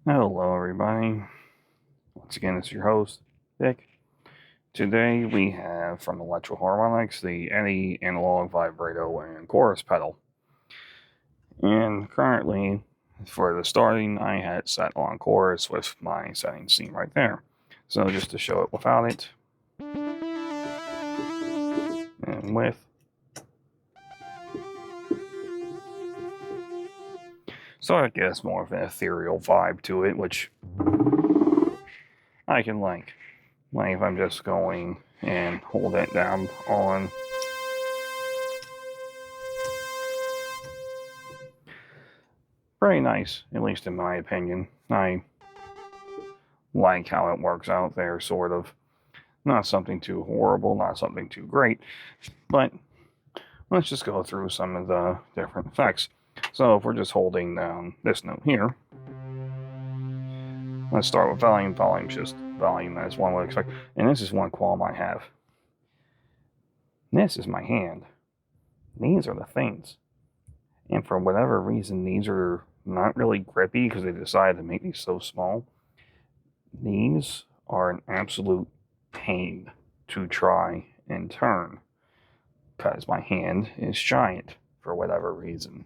Hello, everybody. Once again, it's your host, Vic. Today we have from Electro Harmonix the Eddy analog vibrato and chorus pedal. And currently, for the starting, I had set on chorus with my settings seen right there. So just to show it without it, and with. So I guess more of an ethereal vibe to it, which I can like. Like if I'm just going and hold it down on pretty nice, at least in my opinion. I like how it works out there, sort of. Not something too horrible, not something too great, but let's just go through some of the different effects. So if we're just holding down this note here, let's start with volume. Volume's just volume as one would expect. And this is one qualm I have. This is my hand. These are the things. And for whatever reason, these are not really grippy because they decided to make these so small. These are an absolute pain to try and turn because my hand is giant for whatever reason.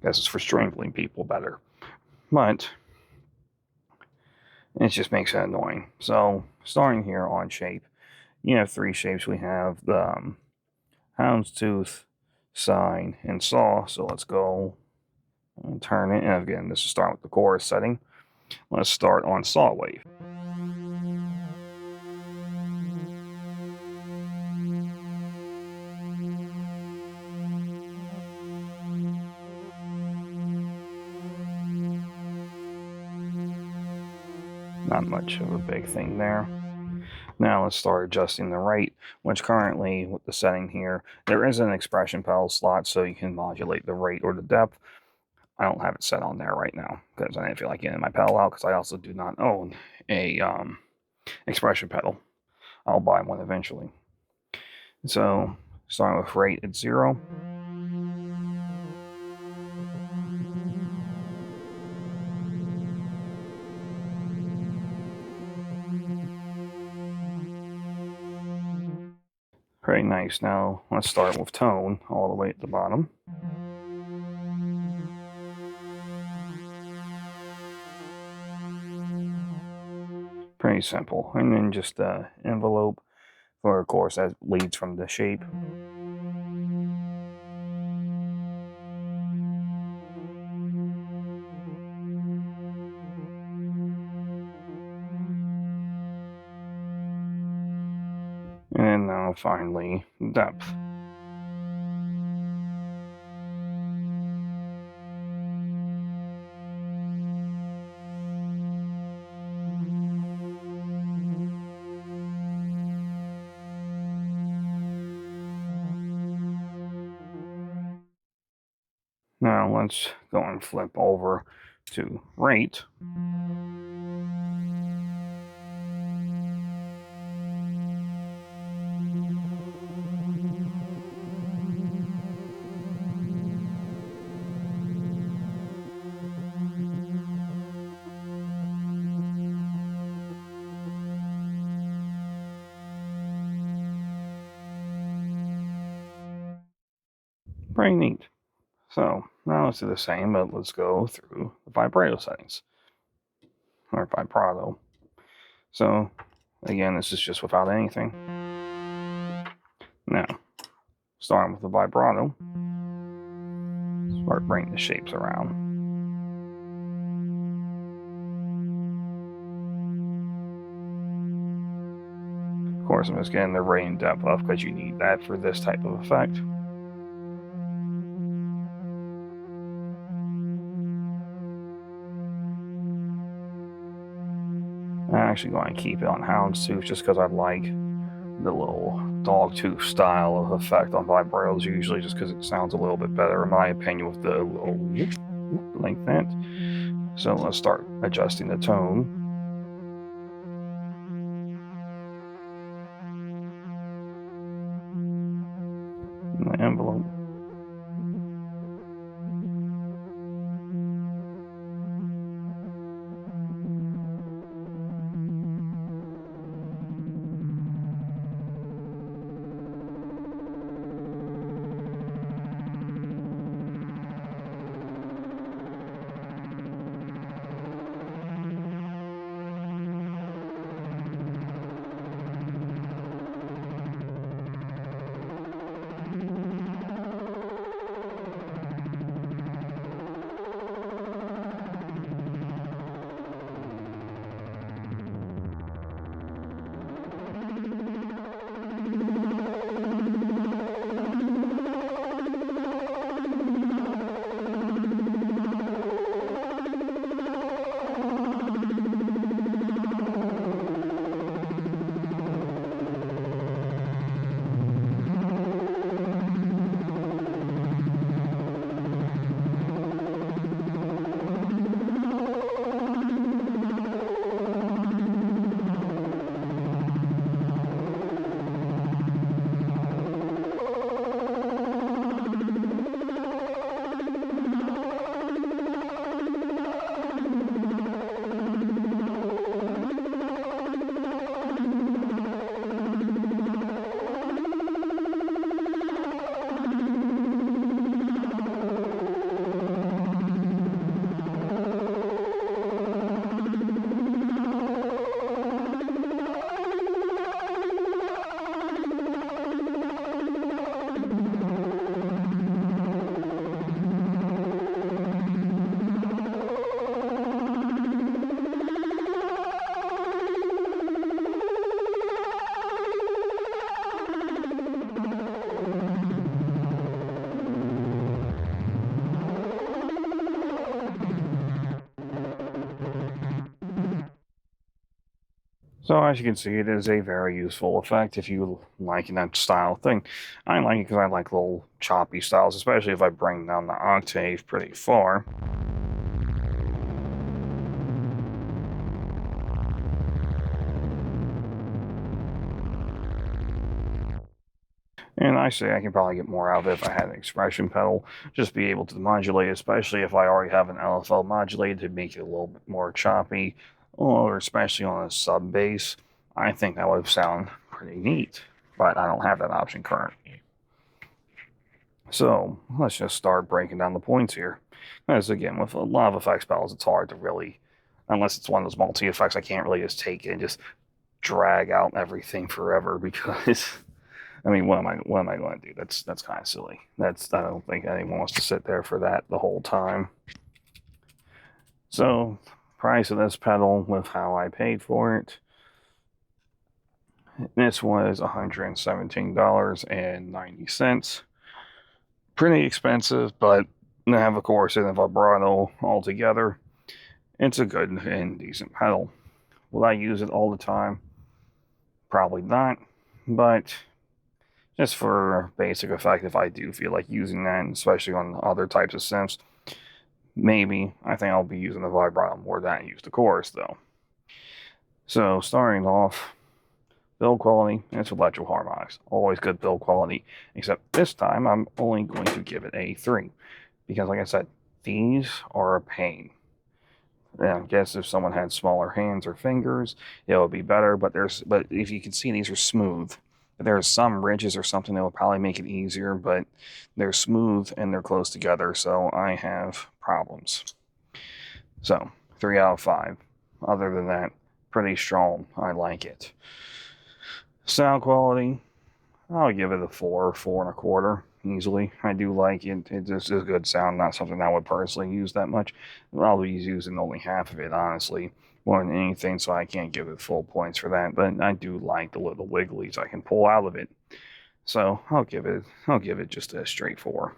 Guess it's for strangling people better. But it just makes it annoying. So starting here on shape, you have three shapes. We have the houndstooth, sine, and saw. So let's go and turn it. And again, this is starting with the chorus setting. Let's start on saw wave. Not much of a big thing there. Now let's start adjusting the rate, which currently with the setting here, there is an expression pedal slot so you can modulate the rate or the depth. I don't have it set on there right now because I didn't feel like getting my pedal out because I also do not own a expression pedal. I'll buy one eventually. So starting with rate at 0. Pretty nice. Now let's start with tone all the way at the bottom. Pretty simple. And then just the envelope for, of course, that leads from the shape. And now finally, depth. Now let's go and flip over to rate. Pretty neat. So now let's do the same, but let's go through the vibrato settings, or vibrato. So again, this is just without anything. Now, starting with the vibrato, start bringing the shapes around. Of course, I'm just getting the rate and depth up because you need that for this type of effect. I'm actually going to keep it on houndstooth just because I like the little dog tooth style of effect on vibratos usually, just because it sounds a little bit better in my opinion with the little whoop, whoop, like that. So let's start adjusting the tone. And the envelope. So as you can see, it is a very useful effect if you like that style thing. I like it because I like little choppy styles, especially if I bring down the octave pretty far. And I say I can probably get more out of it if I had an expression pedal, just be able to modulate, especially if I already have an LFO modulated to make it a little bit more choppy, or especially on a sub bass. I think that would sound pretty neat, but I don't have that option currently. So let's just start breaking down the points here. As again, with a lot of effects pedals, it's hard to really, unless it's one of those multi effects, I can't really just take it and just drag out everything forever because I mean, what am I going to do? That's kind of silly. I don't think anyone wants to sit there for that the whole time. So, price of this pedal with how I paid for it. This was $117.90. Pretty expensive, but have of course in a vibrato altogether. It's a good and decent pedal. Will I use it all the time? Probably not, but just for basic effect, if I do feel like using that, especially on other types of synths, maybe. I think I'll be using the vibrato more than I use the chorus, though. So, starting off, build quality, it's Electro Harmonix. Always good build quality, except this time I'm only going to give it a 3. Because, like I said, these are a pain. And I guess if someone had smaller hands or fingers, it would be better, but if you can see, these are smooth. There are some ridges or something that will probably make it easier, but they're smooth and they're close together, so I have problems. So, 3 out of 5. Other than that, pretty strong. I like it. Sound quality, I'll give it a 4, 4.25, easily. I do like it. It just is good sound, not something I would personally use that much. I'll be using only half of it, honestly, more than anything, so I can't give it full points for that. But I do like the little wigglies I can pull out of it. So I'll give it just a straight 4.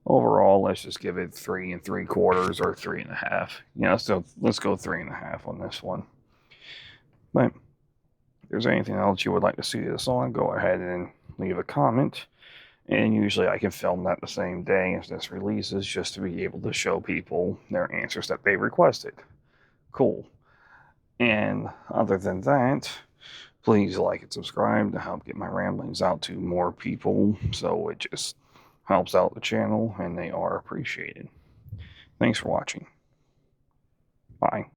Overall, let's just give it 3 3/4 or 3.5. Yeah, so let's go 3.5 on this one. But if there's anything else you would like to see this on, go ahead and leave a comment. And usually I can film that the same day as this releases, just to be able to show people their answers that they requested. Cool. And other than that, please like and subscribe to help get my ramblings out to more people, so it just helps out the channel, and they are appreciated. Thanks for watching. Bye.